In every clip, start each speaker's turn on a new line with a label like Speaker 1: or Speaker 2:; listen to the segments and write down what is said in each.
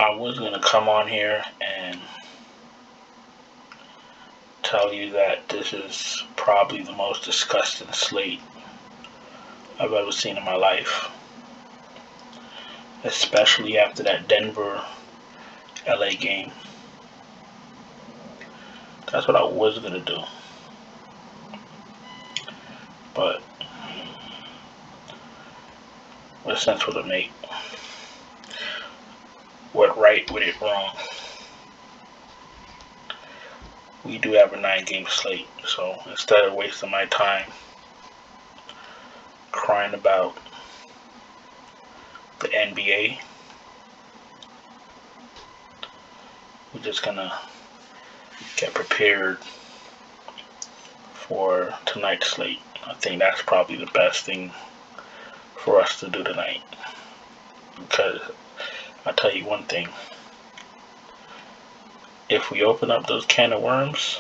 Speaker 1: I was going to come on here and tell you that this is probably the most disgusting slate I've ever seen in my life. Especially after that Denver-LA game. That's what I was going to do. But what sense would it make? What right would it wrong? We do have a 9-game slate, so instead of wasting my time crying about the NBA, we're just gonna get prepared for tonight's slate. I think that's probably the best thing for us to do tonight, because I'll tell you one thing: if we open up those can of worms,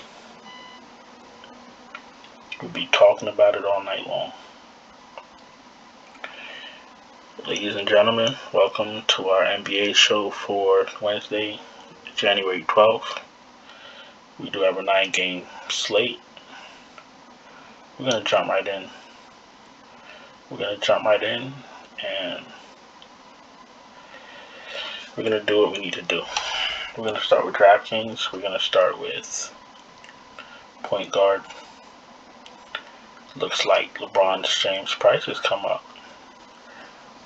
Speaker 1: we'll be talking about it all night long. Ladies and gentlemen, welcome to our NBA show for Wednesday, January 12th. We do have a 9-game slate. We're going to jump right in. And we're going to do what we need to do. We're going to start with DraftKings. We're going to start with point guard. Looks like LeBron James' price has come up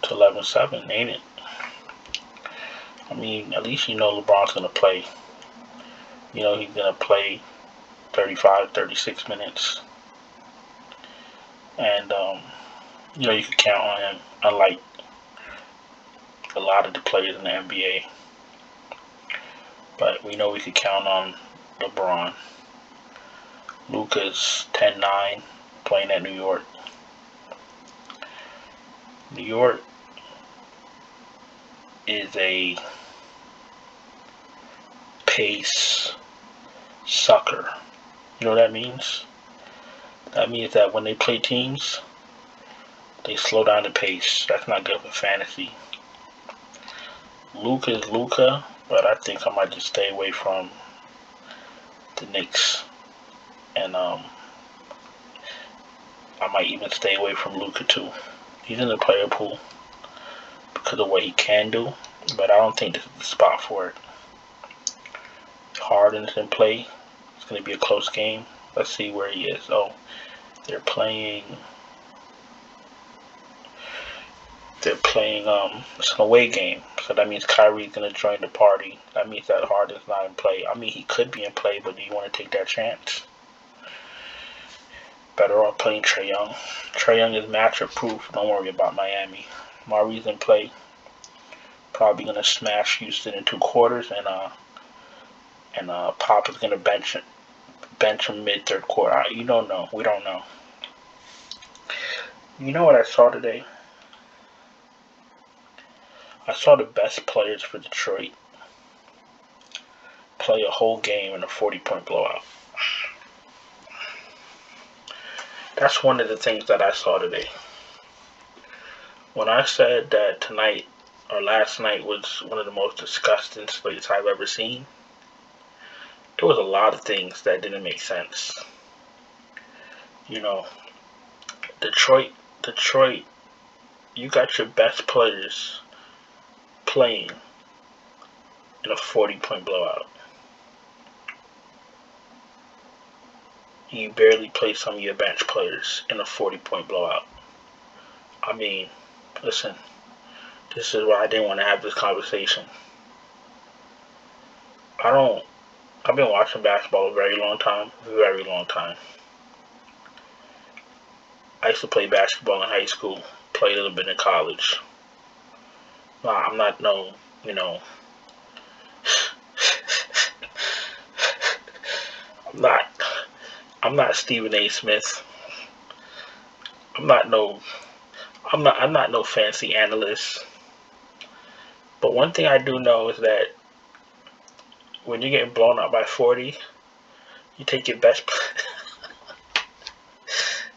Speaker 1: to 11.7, ain't it? I mean, at least you know LeBron's going to play. You know he's going to play 35, 36 minutes. And, you know you can count on him, unlike a lot of the players in the NBA. But we know we can count on LeBron. Luka's 10-9, playing at New York. New York is a pace sucker. You know what that means? That means that when they play teams, they slow down the pace. That's not good for fantasy. Luka is Luka, but I think I might just stay away from the Knicks. And I might even stay away from Luka too. He's in the player pool because of what he can do, but I don't think this is the spot for it. Harden's in play. It's going to be a close game. Let's see where he is. Oh, they're playing. It's an away game, so that means Kyrie's going to join the party. That means that Harden's not in play. I mean, he could be in play, but do you want to take that chance? Better off playing Trae Young. Trae Young is matchup proof. Don't worry about Miami. Murray's in play. Probably going to smash Houston in 2 quarters, and Pop is going to bench him mid-third quarter. You don't know. We don't know. You know what I saw today? I saw the best players for Detroit play a whole game in a 40-point blowout. That's one of the things that I saw today. When I said that tonight or last night was one of the most disgusting slates I've ever seen, there was a lot of things that didn't make sense. You know, Detroit, you got your best players playing in a 40-point blowout. You barely play some of your bench players in a 40-point blowout. I mean, listen, this is why I didn't want to have this conversation. I've been watching basketball a very long time. I used to play basketball in high school, play a little bit in college. I'm not no, I'm not Stephen A. Smith. I'm not no fancy analyst. But one thing I do know is that when you're getting blown out by 40, you take your best.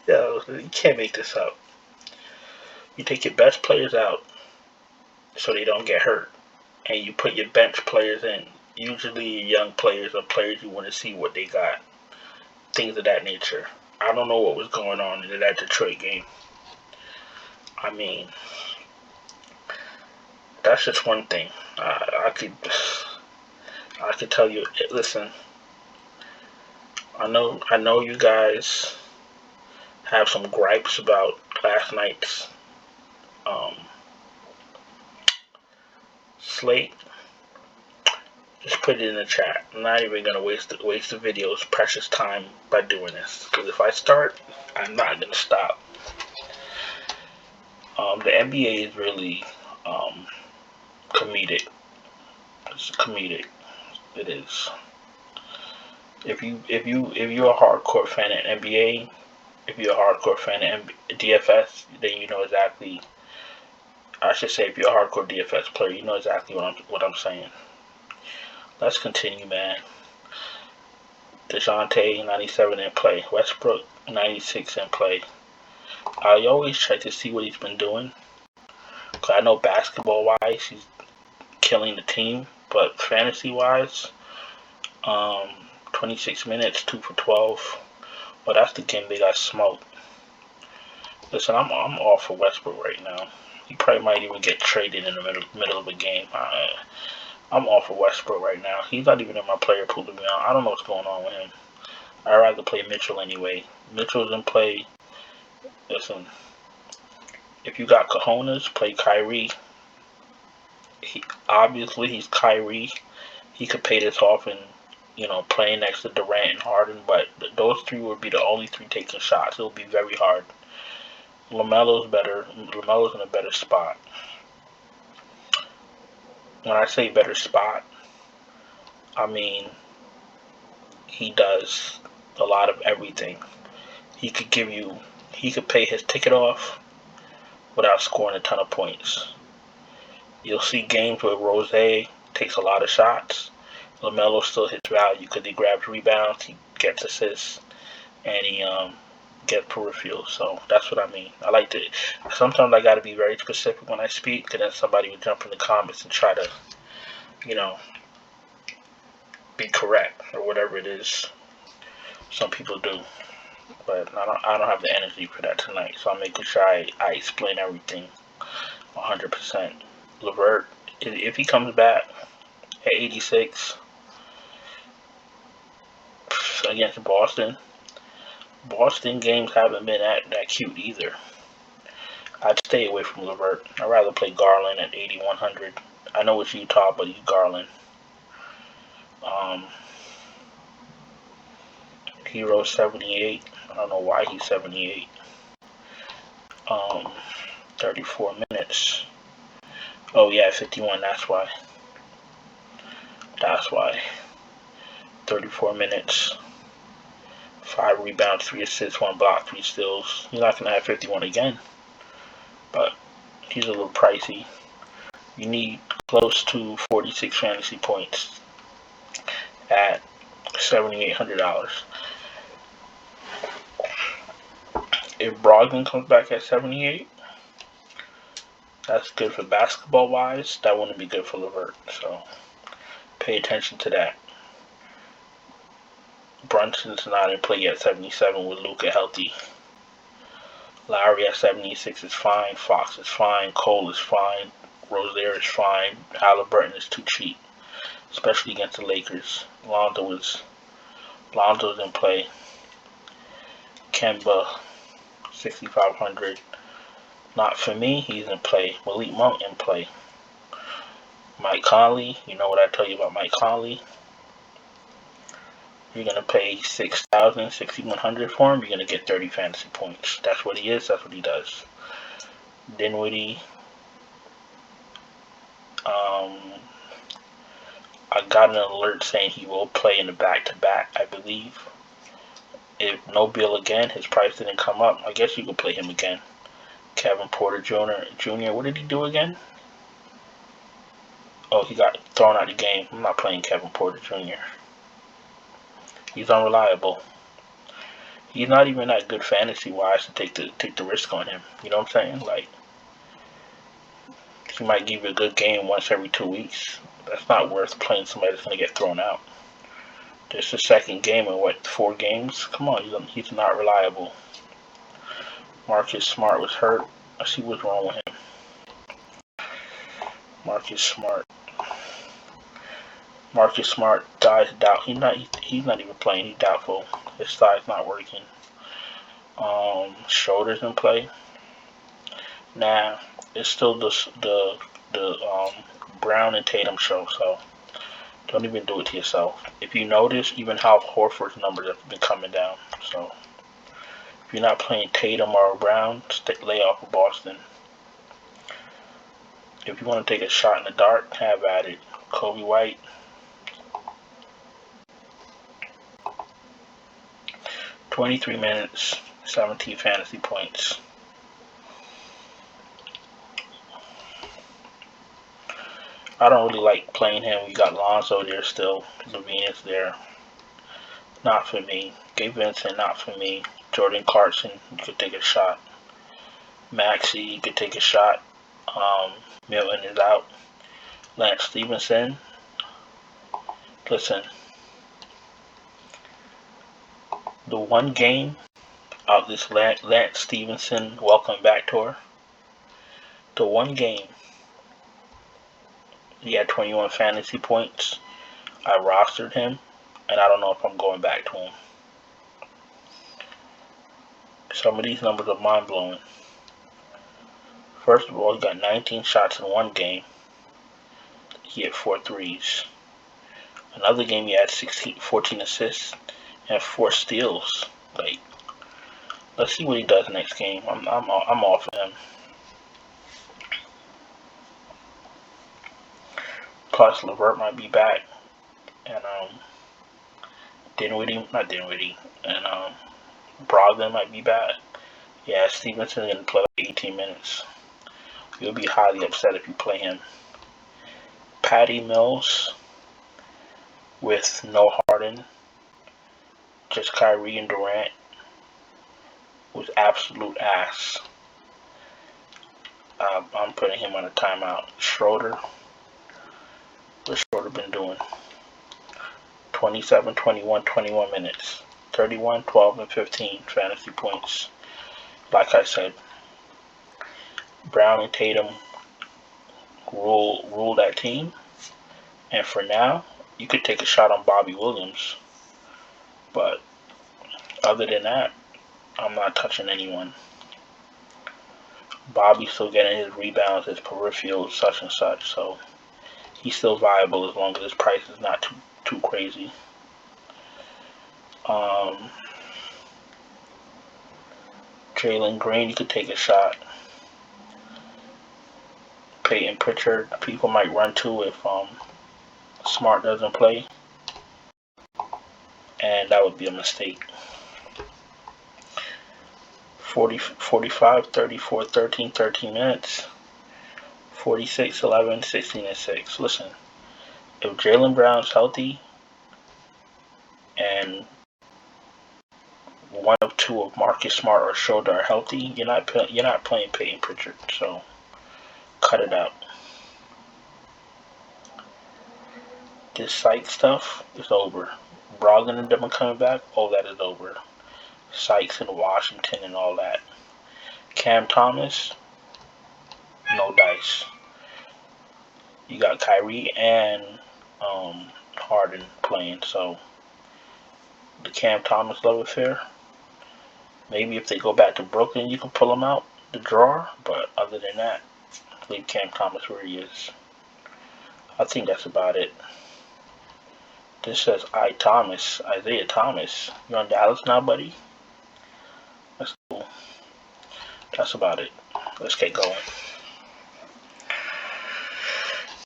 Speaker 1: Yo, you can't make this up. You take your best players out so they don't get hurt. and you put your bench players in. Usually young players or players you want to see what they got. Things of that nature. I don't know what was going on in that Detroit game. I mean, that's just one thing. I could tell you. Listen, I know you guys have some gripes about last night's slate. Just put it in the chat. I'm not even gonna waste the video's precious time by doing this. Because if I start, I'm not gonna stop. The NBA is really comedic. It's comedic. It is. If you're a hardcore fan of NBA, if you're a hardcore fan of DFS, then you know exactly. I should say, if you're a hardcore DFS player, you know exactly what I'm saying. Let's continue, man. DeJounte, 97 in play. Westbrook, 96 in play. I always try to see what he's been doing. Cause I know basketball-wise, he's killing the team. But fantasy-wise, 26 minutes, 2 for 12. Well, that's the game they got smoked. Listen, I'm all for Westbrook right now. He probably might even get traded in the middle of a game. I'm all for Westbrook right now. He's not even in my player pool, to be honest. I don't know what's going on with him. I'd rather play Mitchell anyway. Mitchell's in play. Listen, if you got cojones, play Kyrie. Obviously, he's Kyrie. He could pay this off and, playing next to Durant and Harden, but those three would be the only three taking shots. It'll be very hard. LaMelo's better. LaMelo's in a better spot. When I say better spot, I mean he does a lot of everything. He could pay his ticket off without scoring a ton of points. You'll see games where Rose takes a lot of shots. LaMelo still hits value because he grabs rebounds, he gets assists, and he get peripherals. So that's what I mean. I like to. Sometimes I got to be very specific when I speak, because then somebody would jump in the comments and try to, be correct or whatever it is. Some people do, but I don't have the energy for that tonight. So I'm making sure I explain everything 100%. LeVert, if he comes back at 86 against Boston games haven't been that cute either. I'd stay away from LeVert. I'd rather play Garland at 8,100. I know it's Utah, but he's Garland. Hero 78. I don't know why he's 78. 34 minutes. Oh yeah, 51. That's why. 34 minutes. 5 rebounds, 3 assists, 1 block, 3 steals. He's not going to have 51 again. But he's a little pricey. You need close to 46 fantasy points at $7,800. If Brogdon comes back at 78, that's good for basketball-wise. That wouldn't be good for LeVert. So pay attention to that. Brunson's not in play at 77 with Luka healthy. Lowry at 76 is fine. Fox is fine. Cole is fine. Rozier is fine. Halliburton is too cheap, especially against the Lakers. Lonzo's in play. Kemba, 6,500. Not for me. He's in play. Malik Monk in play. Mike Conley. You know what I tell you about Mike Conley. You're going to pay $6,000, $6,100 for him. You're going to get 30 fantasy points. That's what he is. That's what he does. Dinwiddie. I got an alert saying he will play in the back-to-back, I believe. If no Bill again, his price didn't come up, I guess you could play him again. Kevin Porter Jr. What did he do again? Oh, he got thrown out of the game. I'm not playing Kevin Porter Jr. He's unreliable. He's not even that good fantasy-wise to take the risk on him. You know what I'm saying? Like, He might give you a good game once every 2 weeks. That's not worth playing somebody that's going to get thrown out. This is the second game in, 4 games? Come on, he's not reliable. Marcus Smart was hurt. I see what's wrong with him. Marcus Smart guy's doubt. He's not even playing. He's doubtful. His thigh's not working. Shoulders in play. Nah, it's still the Brown and Tatum show. So don't even do it to yourself. If you notice, even Hal Horford's numbers have been coming down. So if you're not playing Tatum or Brown, lay off of Boston. If you want to take a shot in the dark, have at it. Kobe White. 23 minutes, 17 fantasy points. I don't really like playing him. We got Lonzo there still. Levine is there. Not for me. Gabe Vincent, not for me. Jordan Clarkson, you could take a shot. Maxey, you could take a shot. Milton is out. Lance Stevenson. Listen. The one game of this Lance Stevenson Welcome Back tour, the one game he had 21 fantasy points. I rostered him, and I don't know if I'm going back to him. Some of these numbers are mind-blowing. First of all, he got 19 shots in one game. He had 4 threes. Another game, he had 14 assists and 4 steals. Like, let's see what he does next game. I'm off of him. Plus, LeVert might be back, and Dinwiddie, and Brogdon might be back. Yeah, Stevenson's gonna play like 18 minutes. You'll be highly upset if you play him. Patty Mills with no Harden, just Kyrie and Durant, was absolute ass. I'm putting him on a timeout. Schroeder. What's Schroeder been doing? 27, 21, 21 minutes. 31, 12, and 15 fantasy points. Like I said, Brown and Tatum rule that team. And for now, you could take a shot on Bobby Williams. But other than that, I'm not touching anyone. Bobby's still getting his rebounds, his peripheral, such and such. So he's still viable as long as his price is not too crazy. Jalen Green, you could take a shot. Peyton Pritchard, people might run to if Smart doesn't play, and that would be a mistake. 45, 34, 13, 13 minutes. 46, 11, 16, and 6. Listen, if Jaylen Brown's healthy and one of 2 of Marcus Smart or Schroeder are healthy, you're not playing Peyton Pritchard. So cut it out. This Sykes stuff is over. Brogdon and them are coming back. Oh, that is over. Sykes in Washington and all that. Cam Thomas, no dice. You got Kyrie and Harden playing, so the Cam Thomas love affair. Maybe if they go back to Brooklyn, you can pull them out the drawer, but other than that, leave Cam Thomas where he is. I think that's about it. This says Isaiah Thomas. You on Dallas now, buddy? That's cool. That's about it. Let's get going.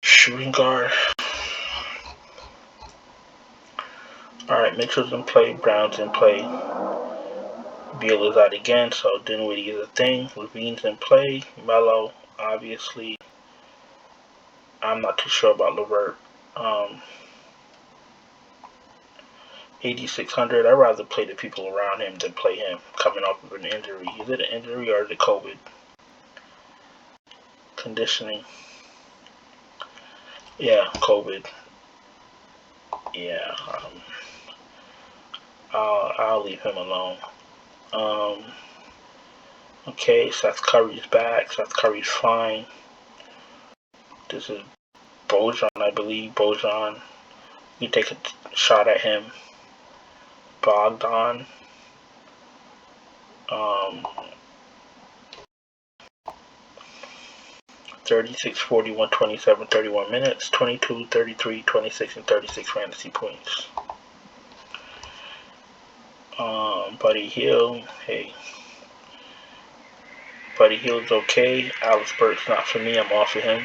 Speaker 1: Shooting guard. Alright, Mitchell's in play. Brown's in play. Beal is out again, so Dinwiddie is a thing. Levine's in play. Melo, obviously. I'm not too sure about LeVert. 8,600. I'd rather play the people around him than play him coming off of an injury. Is it an injury or is it COVID? Conditioning. Yeah, COVID. Yeah, I'll leave him alone. Okay, Seth Curry's back. Seth Curry's fine. This is Bojan, I believe. Bojan. You take a shot at him. Bogdan. 36, 41, 27, 31 minutes, 22, 33, 26, and 36 fantasy points. Buddy Hield, hey. Buddy Hield's okay. Alex Burks not for me, I'm off of him.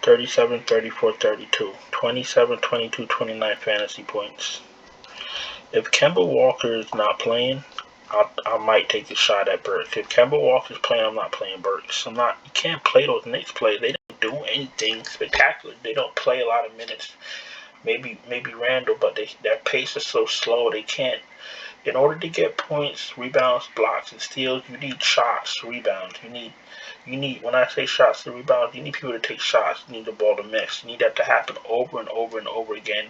Speaker 1: $37, 34, 32. 27, 22, 29 fantasy points. If Kemba Walker is not playing, I might take a shot at Burks. If Kemba Walker's playing, I'm not playing Burks. You can't play those Knicks players. They don't do anything spectacular. They don't play a lot of minutes. Maybe Randall, but their pace is so slow. They can't. In order to get points, rebounds, blocks, and steals, you need shots, rebounds. You need. When I say shots and rebounds, you need people to take shots. You need the ball to mix. You need that to happen over and over and over again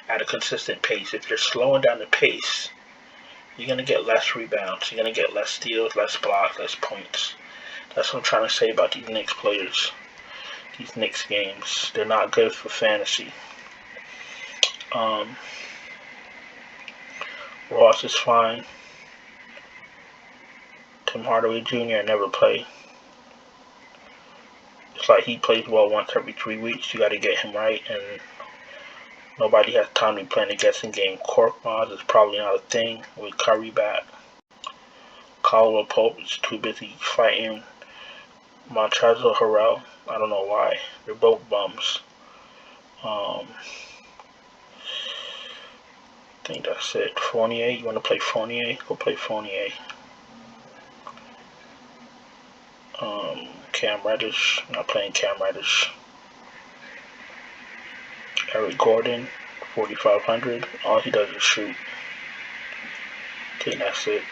Speaker 1: at a consistent pace. If you're slowing down the pace, you're gonna get less rebounds. You're gonna get less steals, less blocks, less points. That's what I'm trying to say about these Knicks players. These Knicks games, they're not good for fantasy. Ross is fine. Tim Hardaway Jr. never play. It's like he plays well once every 3 weeks. You got to get him right, and nobody has time to be playing a guessing game. Korkmaz is probably not a thing with Curry back. Caldwell Pope is too busy fighting Montrezl Harrell. I don't know why. They're both bums. I think that's it. Fournier, you want to play Fournier? Go play Fournier. Cam Reddish, not playing Cam Reddish. Eric Gordon, 4,500. All he does is shoot. I think that's it.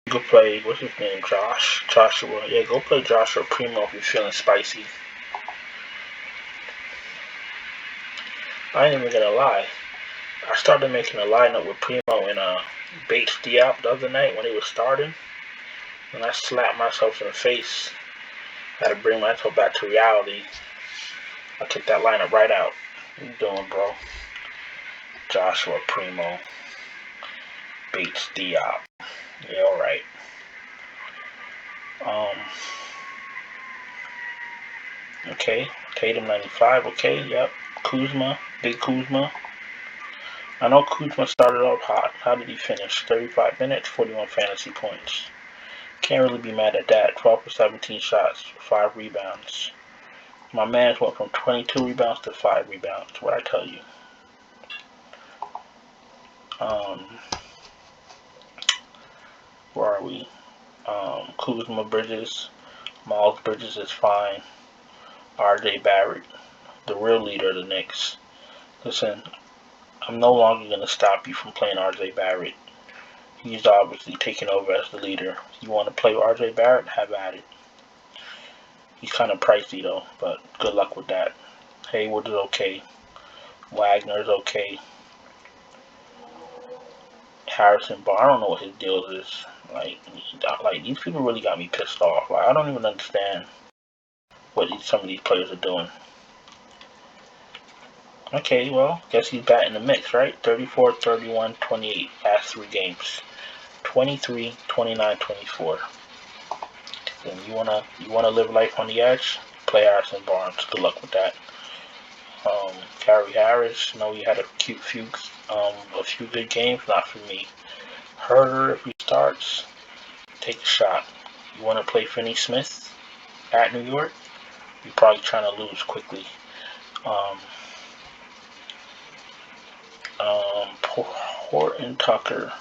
Speaker 1: Go play, what's his name? Joshua. Yeah, go play Joshua Primo if you're feeling spicy. I ain't even gonna lie. I started making a lineup with Primo and Bates Diop the other night when he was starting. And I slapped myself in the face. I had to bring myself back to reality. I took that lineup right out. What you doing, bro? Joshua Primo. Bates Diop. Yeah, alright. Okay. Tatum 95. Okay, yep. Kuzma. Big Kuzma. I know Kuzma started off hot. How did he finish? 35 minutes, 41 fantasy points. Can't really be mad at that. 12 for 17 shots, 5 rebounds. My man's went from 22 rebounds to 5 rebounds. What I tell you. Where are we? Kuzma Bridges. Miles Bridges is fine. RJ Barrett, the real leader of the Knicks. Listen, I'm no longer going to stop you from playing RJ Barrett. He's obviously taking over as the leader. You want to play with RJ Barrett? Have at it. He's kind of pricey though, but good luck with that. Hayward is okay. Wagner is okay. Harrison Barnes, I don't know what his deal is. Like these people really got me pissed off. Like I don't even understand what some of these players are doing. Okay, well, guess he's back in the mix, right? 34, 31, 28, last 3 games. 23, 29, 24. And you wanna live life on the edge? Play Harrison Barnes. Good luck with that. Gary Harris, know he had a few good games. Not for me. Herder, if he starts, take a shot. You want to play Finney Smith at New York? You're probably trying to lose quickly. Horton Tucker.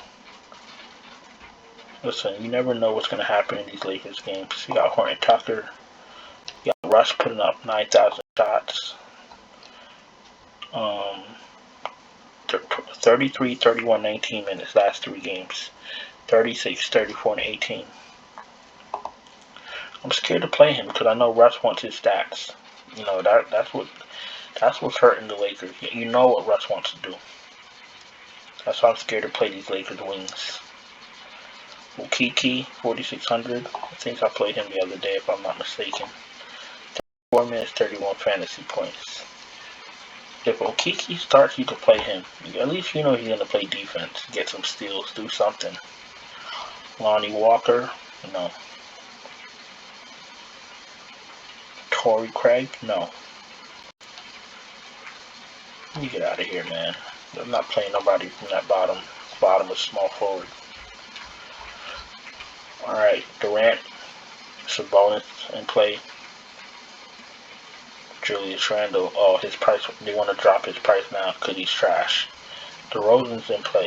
Speaker 1: Listen, you never know what's going to happen in these Lakers games. You got Horton Tucker. You got Russ putting up 9,000 shots. 33, 31, 19 minutes, last 3 games. 36, 34, and 18. I'm scared to play him because I know Russ wants his stats. You know, that's what's hurting the Lakers. You know what Russ wants to do. That's why I'm scared to play these Lakers wings. Ukiki, 4,600. I think I played him the other day if I'm not mistaken. 4 minutes, 31 fantasy points. If Okiki starts, you can play him. At least you know he's going to play defense. Get some steals, do something. Lonnie Walker, no. Torrey Craig, no. Let me get out of here, man. I'm not playing nobody from that bottom of small forward. Alright, Durant, Sabonis in play. Julius Randle, oh, his price, they want to drop his price now because he's trash. DeRozan's in play.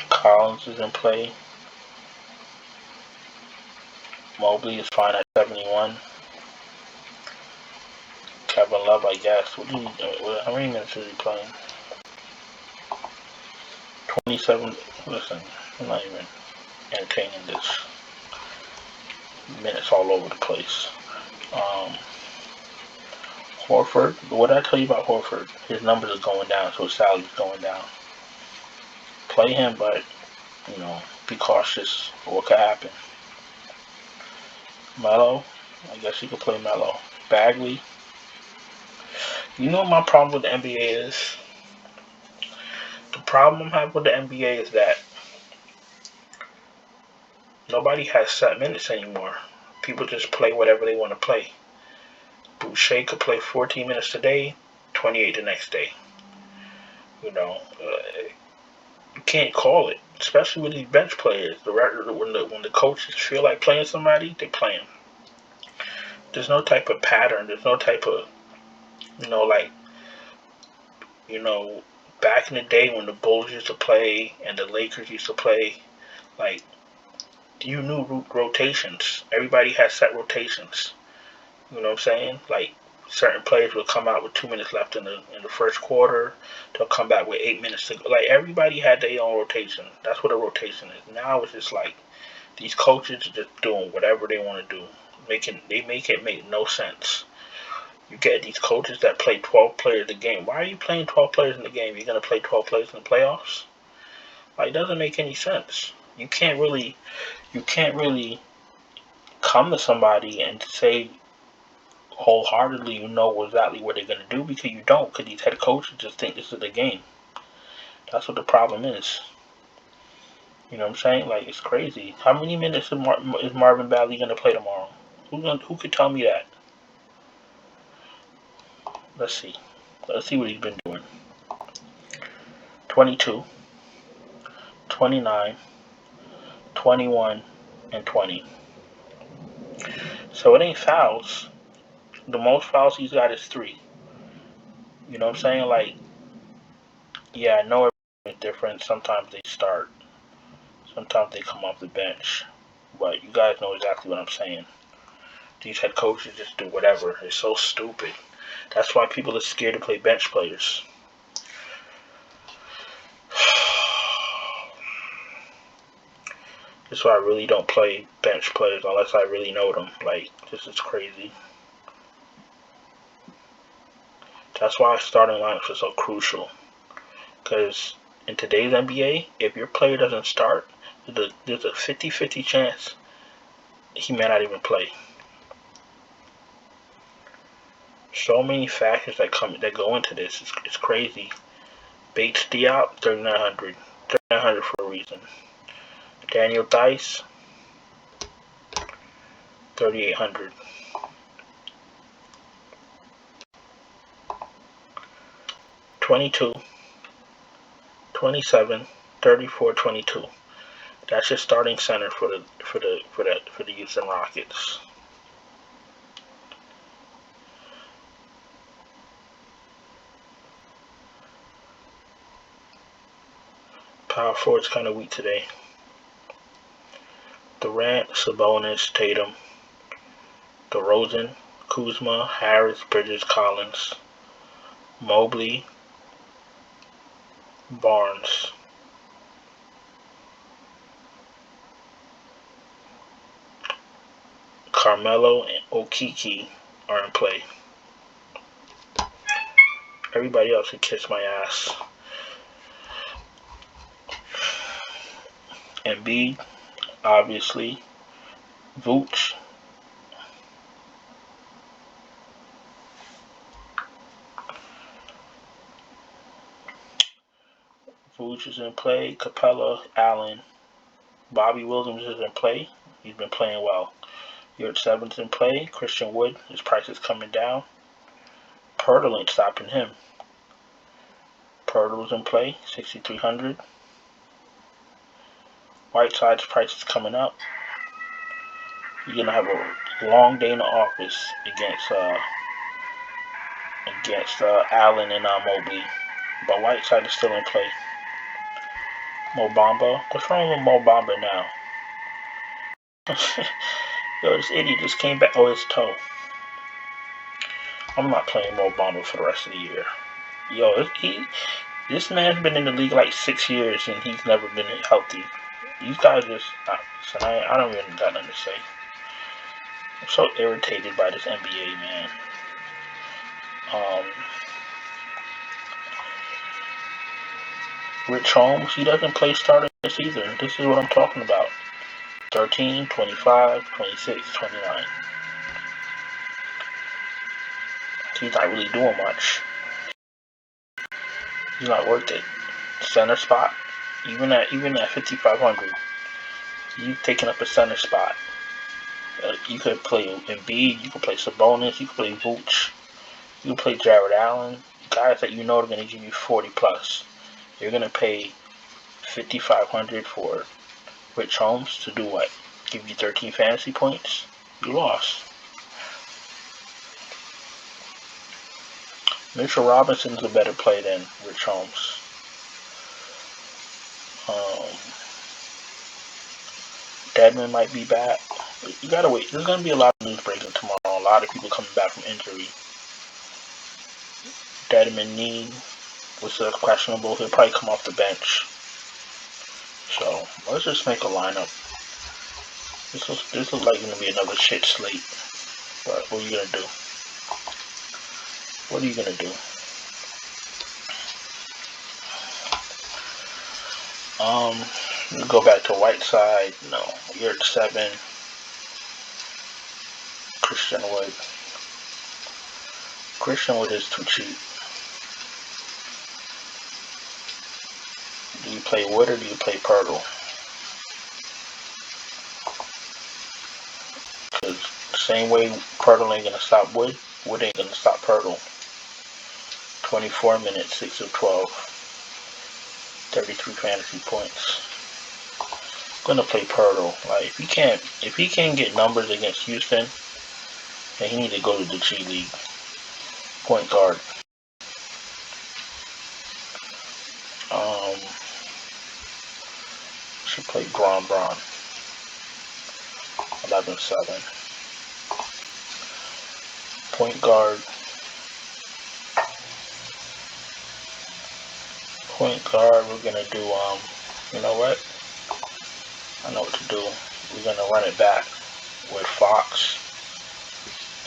Speaker 1: Collins is in play. Mobley is fine at 71. Kevin Love, I guess. How many minutes is he playing? 27. Listen, I'm not even entertaining this. Minutes all over the place. Horford, what did I tell you about Horford? His numbers are going down, so his salary's going down. Play him, but, you know, be cautious for what could happen. Melo, I guess you could play Melo. Bagley. You know what my problem with the NBA is? The problem I'm having with the NBA is that nobody has set minutes anymore. People just play whatever they want to play. Boucher could play 14 minutes today, 28 the next day. You know, you can't call it, especially with these bench players. When the coaches feel like playing somebody, they play them. There's no type of pattern. There's no type of, back in the day when the Bulls used to play and the Lakers used to play, like, you knew rotations. Everybody had set rotations. You know what I'm saying? Like, certain players will come out with 2 minutes left in the first quarter. They'll come back with 8 minutes to go. Like, everybody had their own rotation. That's what a rotation is. Now it's just like these coaches are just doing whatever they want to do. They make it make no sense. You get these coaches that play 12 players a game. Why are you playing 12 players in the game? You're going to play 12 players in the playoffs? Like, it doesn't make any sense. You can't really come to somebody and say wholeheartedly you know exactly what they're going to do, because you don't, because these head coaches just think this is the game. That's what the problem is. You know what I'm saying? Like, it's crazy. How many minutes is Marvin Bagley going to play tomorrow? Who could tell me that? Let's see what he's been doing. 22, 29, 21, and 20. So it ain't fouls. The most fouls he's got is 3. You know what I'm saying? Like, yeah, I know it's different. Sometimes they start. Sometimes they come off the bench. But you guys know exactly what I'm saying. These head coaches just do whatever. It's so stupid. That's why people are scared to play bench players. That's why I really don't play bench players unless I really know them. Like, this is crazy. That's why starting lineups are so crucial. Because in today's NBA, if your player doesn't start, there's a 50-50 chance he may not even play. So many factors that go into this. It's crazy. Bates Diop, 3,900. 3,900 for a reason. Daniel Dice, 3,800. 22, 27, 34, 22. That's your starting center for the Houston Rockets. Power forward's kind of weak today. Durant, Sabonis, Tatum, DeRozan, Kuzma, Harris, Bridges, Collins, Mobley, Barnes. Carmelo and Okiki are in play. Everybody else can kiss my ass. Embiid, obviously. Vooch. Vooch is in play. Capella, Allen. Bobby Williams is in play. He's been playing well. Yurt Seven's in play. Christian Wood, his price is coming down. Pirtle ain't stopping him. Pirtle's in play, 6,300. Whiteside's price is coming up. You're gonna have a long day in the office against Allen and Mobley, but Whiteside is still in play. Mo Bamba, what's wrong with Mo Bamba now? Yo, this idiot just came back. Oh, his toe. I'm not playing Mo Bamba for the rest of the year. Yo, this man's been in the league like 6 years and he's never been healthy. These guys just, I don't even got nothing to say. I'm so irritated by this NBA, man. Rich Holmes, he doesn't play starting this either. This is what I'm talking about. 13, 25, 26, 29. He's not really doing much. He's not worth it. Center spot, even at 5,500, he's taking up a center spot. You could play Embiid, you could play Sabonis, you could play Vooch, you could play Jared Allen, guys that you know are going to give you 40 plus. You're going to pay 5,500 for Rich Holmes to do what? Give you 13 fantasy points? You lost. Mitchell Robinson's a better play than Rich Holmes. Deadman might be back. You gotta wait. There's gonna be a lot of news breaking tomorrow. A lot of people coming back from injury. Deadman knee was questionable. He'll probably come off the bench. So let's just make a lineup. This looks like gonna be another shit slate. But what are you gonna do? What are you gonna do? We go back to Whiteside. No, you're at 7. Christian Wood. Christian Wood is too cheap. Do you play Wood or do you play Pirtle? Because the same way Pirtle ain't gonna stop Wood, Wood ain't gonna stop Pirtle. 24 minutes, 6 of 12. 33 fantasy points. I'm gonna play Pirtle. Like if he can't get numbers against Houston, then he need to go to the G League. Point guard. Should play Braun. 11-7. Point guard. We're gonna do you know what? I know what to do. We're gonna run it back with Fox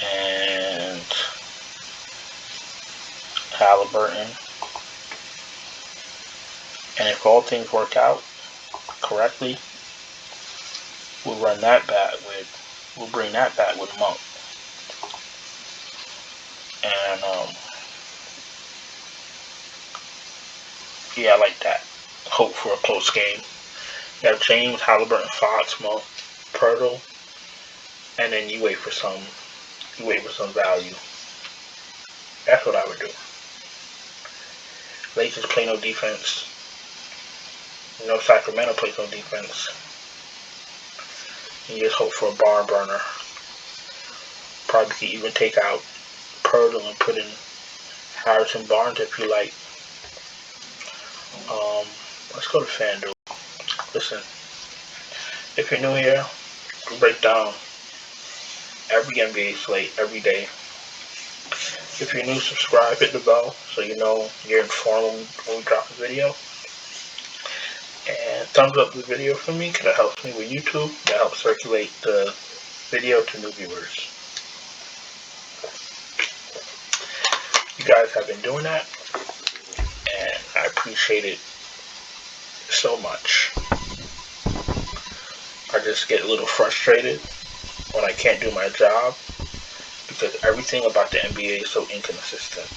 Speaker 1: and Halliburton. And if all things work out correctly, we'll bring that back with Monk. And yeah, I like that. Hope for a close game. You have James, Halliburton, Fox, Monk, Pirtle, and then you wait for some value. That's what I would do. Lakers play no defense. Sacramento plays no defense. You just hope for a barn burner. Probably can even take out Pirtle and put in Harrison Barnes if you like. Let's go to Fanduel. Listen, if you're new here, we break down every NBA slate every day. If you're new, subscribe, hit the bell so you know you're informed when we drop a video. And thumbs up the video for me because it helps me with YouTube. That helps circulate the video to new viewers. You guys have been doing that, and I appreciate it so much. I just get a little frustrated when I can't do my job because everything about the NBA is so inconsistent.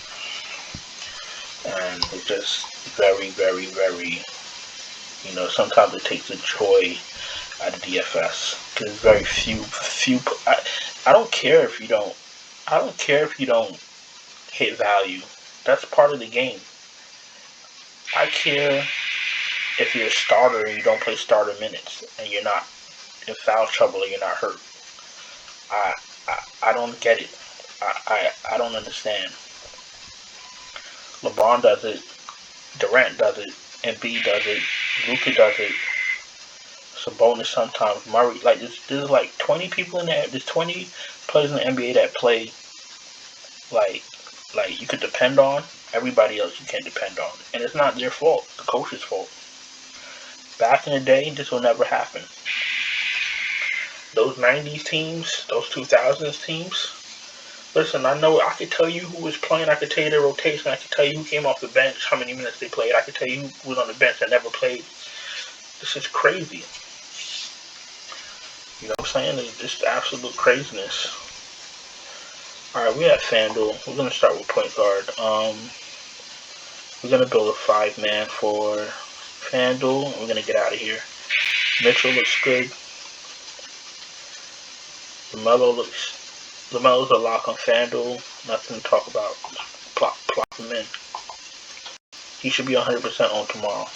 Speaker 1: And it's just very, very, very, sometimes it takes the joy out of DFS. Because very few, I don't care if you don't hit value. That's part of the game. I care if you're a starter and you don't play starter minutes and you're not in foul trouble or you're not hurt. I don't get it. I don't understand. LeBron does it. Durant does it. Embiid does it. Luka does it. Sabonis sometimes. Murray. Like there's like 20 people in there. There's 20 players in the NBA that play like you could depend on. Everybody else you can't depend on. And it's not their fault. The coach's fault. Back in the day, this will never happen. Those 90s teams, those 2000s teams, listen, I know I could tell you who was playing, I could tell you their rotation, I could tell you who came off the bench, how many minutes they played, I could tell you who was on the bench that never played. This is crazy. You know what I'm saying? It's just absolute craziness. Alright, we're at Fanduel. We're going to start with point guard. We're going to build a 5-man for Fanduel, and we're going to get out of here. Mitchell looks good. LaMelo's a lock on Fanduel. Nothing to talk about. Plop him in. He should be 100% on tomorrow.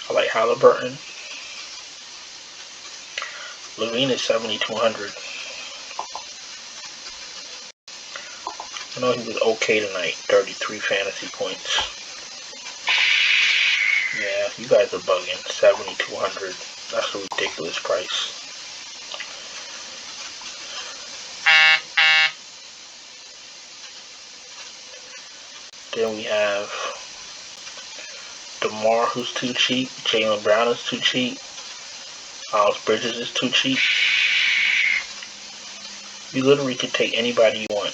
Speaker 1: I like Halliburton. Levine is 7,200. I know he was okay tonight. 33 fantasy points. Yeah, you guys are bugging. 7,200. That's a ridiculous price. Then we have DeMar, who's too cheap. Jaylen Brown is too cheap. Miles Bridges is too cheap. You literally could take anybody you want.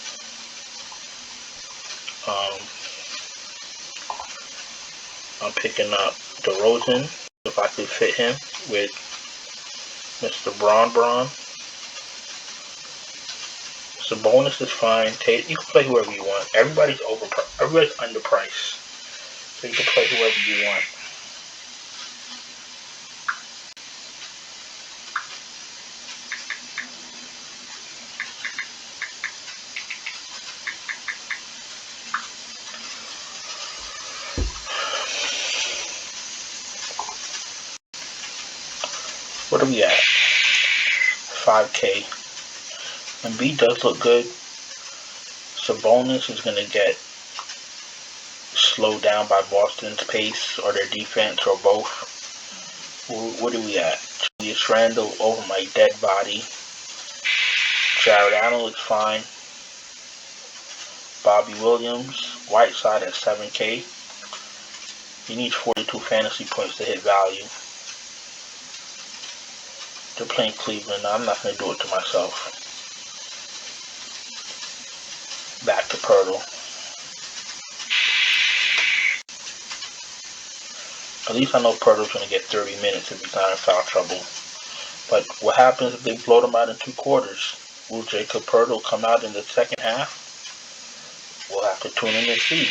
Speaker 1: I'm picking up DeRozan if I could fit him with Mr. Bron. Sabonis is fine. You can play whoever you want. Everybody's underpriced. So you can play whoever you want. What are we at? 5K. Embiid does look good. Sabonis is going to get slowed down by Boston's pace or their defense or both. What are we at? Julius Randle over my dead body. Jared Allen looks fine. Bobby Williams. Whiteside at 7K. He needs 42 fantasy points to hit value. They're playing Cleveland. I'm not going to do it to myself. Back to Pirtle. At least I know Pirtle's going to get 30 minutes if he's not in foul trouble. But what happens if they blow them out in 2 quarters? Will Jacob Pirtle come out in the second half? We'll have to tune in and see.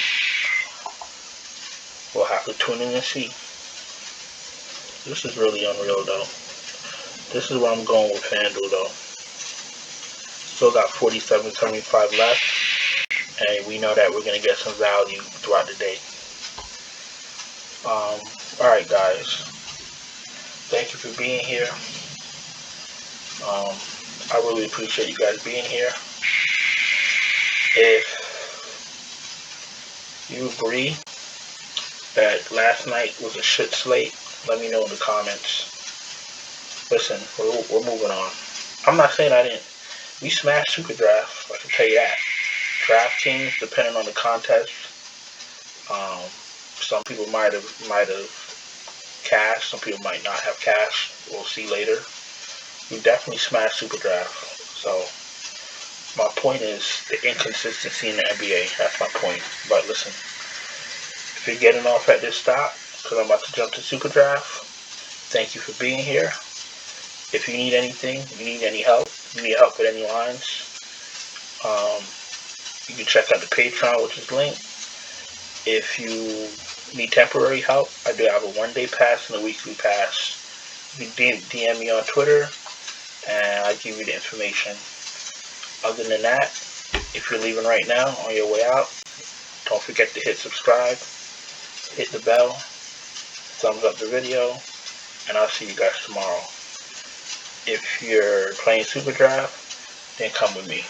Speaker 1: This is really unreal though. This is where I'm going with Fanduel though. Still got 47.75 left. And we know that we're going to get some value throughout the day. Alright guys. Thank you for being here. I really appreciate you guys being here. If you agree that last night was a shit slate, let me know in the comments. Listen, we're moving on. I'm not saying I didn't. We smashed SUPERDRAFT, I can tell you that. DRAFTKINGS, depending on the contest. Some people might have cash. Some people might not have cash. We'll see later. We definitely smashed Super Draft. So my point is the inconsistency in the NBA. That's my point. But listen, if you're getting off at this stop, because I'm about to jump to Super Draft, thank you for being here. If you need anything, you need any help, you need help with any lines, you can check out the Patreon, which is linked. If you need temporary help, I do have a 1-day pass and a weekly pass. You can DM me on Twitter, and I'll give you the information. Other than that, if you're leaving right now on your way out, don't forget to hit subscribe, hit the bell, thumbs up the video, and I'll see you guys tomorrow. If you're playing Super Draft, then come with me.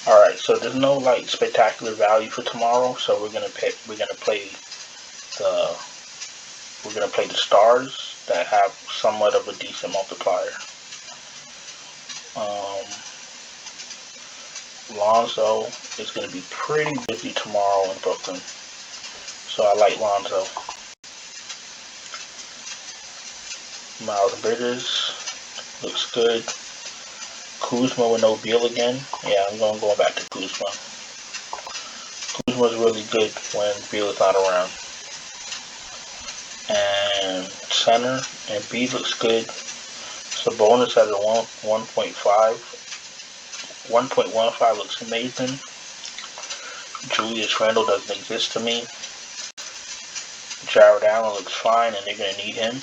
Speaker 1: Alright, so there's no like spectacular value for tomorrow, so we're gonna play the stars that have somewhat of a decent multiplier. Lonzo is gonna be pretty busy tomorrow in Brooklyn, so I like Lonzo. Miles Bridges looks good. Kuzma with no Beal again. Yeah, I'm going back to Kuzma. Kuzma's really good when Beal is not around. And center and B looks good. Sabonis has a 1.5. 1.15 looks amazing. Julius Randle doesn't exist to me. Jared Allen looks fine, and they're going to need him.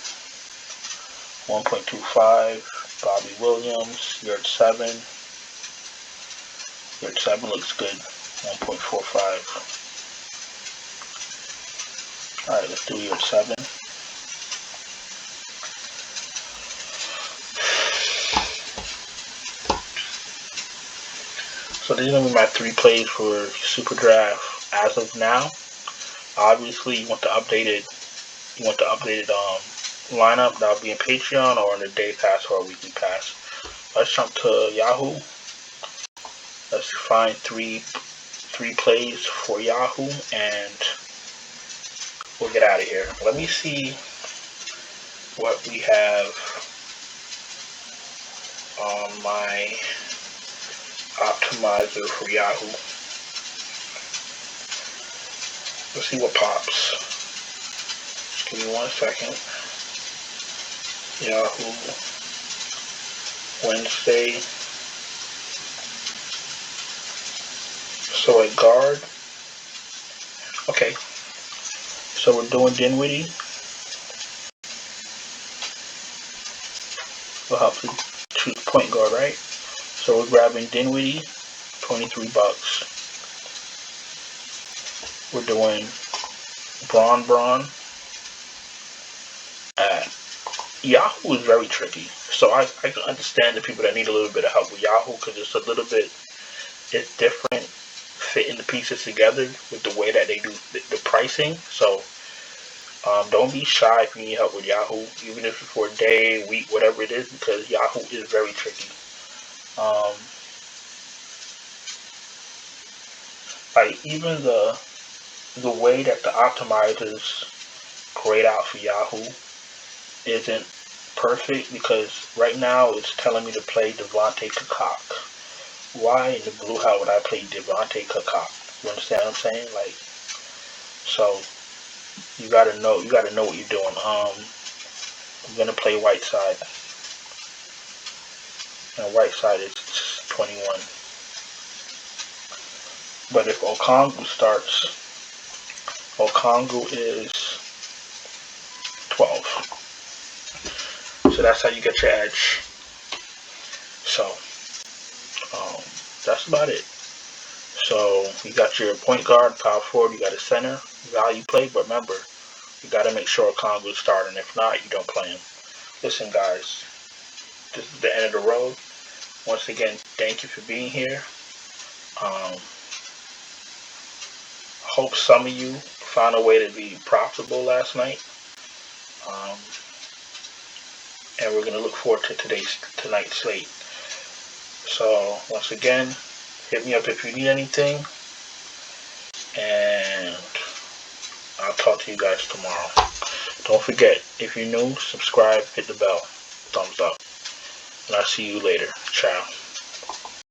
Speaker 1: 1.25. Bobby Williams, you're at 7. You're at 7 looks good. 1.45. Alright, let's do you're at 7. So these are going to be my 3 plays for Super Draft as of now. Obviously, you want the updated lineup that'll be in Patreon or in a day pass or a weekly pass. Let's jump to Yahoo. Let's find three plays for Yahoo, and we'll get out of here. Let me see what we have on my optimizer for Yahoo. Let's see what pops. Just give me 1 second. Yahoo Wednesday. So a guard. Okay. So we're doing Dinwiddie. We'll have to choose point guard, right? So we're grabbing Dinwiddie, $23. We're doing Braun. Yahoo is very tricky. So I can understand the people that need a little bit of help with Yahoo, because it's different fitting the pieces together with the way that they do the pricing. So don't be shy if you need help with Yahoo, even if it's for a day, week, whatever it is, because Yahoo is very tricky. Like even the way that the optimizers grade out for Yahoo isn't perfect, because right now it's telling me to play Devontae Kukoc. Why in the blue hell would I play Devontae Kukoc? You understand what I'm saying? Like, so you gotta know what you're doing. I'm gonna play Whiteside, and Whiteside is 21. But if Okongwu starts, Okongwu is 12. So that's how you get your edge. So that's about it. So you got your point guard, power forward, you got a center, value play, but remember, you got to make sure Okongwu is starting. If not, you don't play him. Listen, guys, this is the end of the road. Once again, thank you for being here. Hope some of you found a way to be profitable last night. And we're going to look forward to tonight's slate. So once again, hit me up if you need anything. And I'll talk to you guys tomorrow. Don't forget, if you're new, subscribe, hit the bell, thumbs up, and I'll see you later. Ciao.